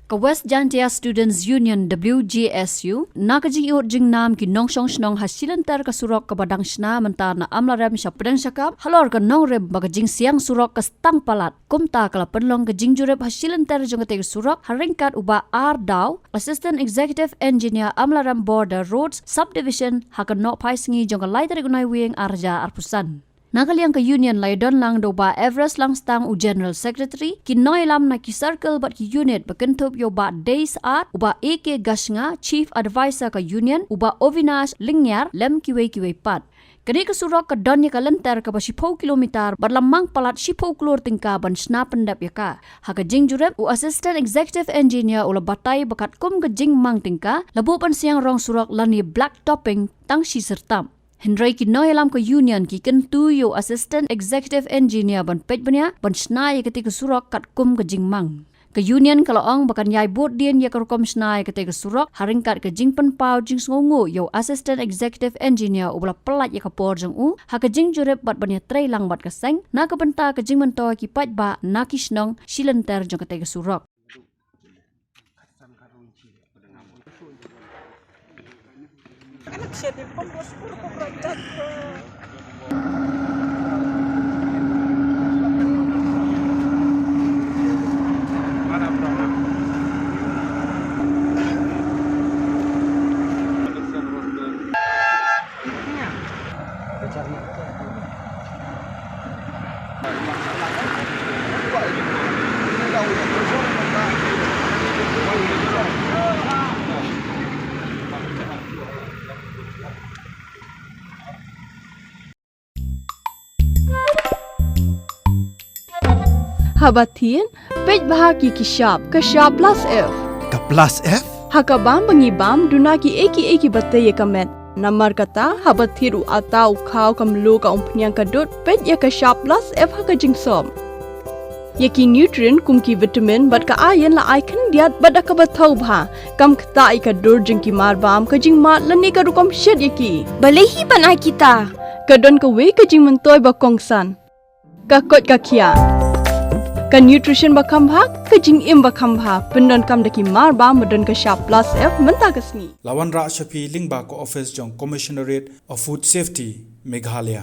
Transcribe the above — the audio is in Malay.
ka West Jantia Students Union WJSU nakajing iot jing nam ki nongsong snong hasilantar ka Surok ka Pdengshakap mentar na Amlarem sa Pdengshakap halor ka nongrem baga Jingsiang Surok ka Stang Palat kumta kala penlong ka jingjurep hasilantar jong ka Surok haringkat uba daw Assistant Executive Engineer Amlarem Border Roads Subdivision hakan no paisingi jong ka laiter gunai wing arja arpusan. Nakaliang ka union laydon lang do ba Everest lang Stang u General Secretary kinoy lam na ki circle bat ki unit bakentop yo ba days art uba AK Gasnga Chief Advisor ka union uba Ovinash Lingyar lem kiwe pat. Kani ka Surok ka donya ka lenter ka ba 10 kilometer barlamang palat 10 klor tingka ban sna pendap ya ka. Haka jingjurep u Assistant Executive Engineer ula batay bakat kum ka jingmang tingka labo pan siang Rong Surok lani black topping tang si sertam. Hendrai ki noyalam ka union ki kentu yo Assistant Executive Engineer ban pej banya ban snai ketika Surok kat kum ka jingmang. Ka union kalau ong bakan yai bot dien ya kerkom snai ketika Surok haringkat ka jingpen pau jing ngongo yo Assistant Executive Engineer ubla pelat ya ka por jong u ha ka jing jurep bat banya trei lang bat ka seng na ka benta ka jing mentoy ki paj ba na ki snong silanter jong ketika Surok. Anak siya din po, puro po project. Mana problem? Habatin, pej bahaki ki sharp plus F. Ka plus F? Hakabam bangibam dunaki eki batay kamet. Namar kata habatiru atau kau kamlu ka umpnyang kadut pej ya ka sharp plus F haka jingsom. Yaki nutrient kumki vitamin bat ka iron la ikan diat bat ka batau bha. Kam kata ika dur jingki marbam ka jing mat lani ka rukom shed yaki. Balehi panai kita. Kadon ka we ka jing mentoy ba kongsan. Ka kot ka kia. Ka nutrition bakam bha ka jing im bakam bha pendon kam daki marba modon ka sharp plus F menta kasni Lawan Ra Shafi Lingba ko office jong Commissionerate of Food Safety Meghalaya.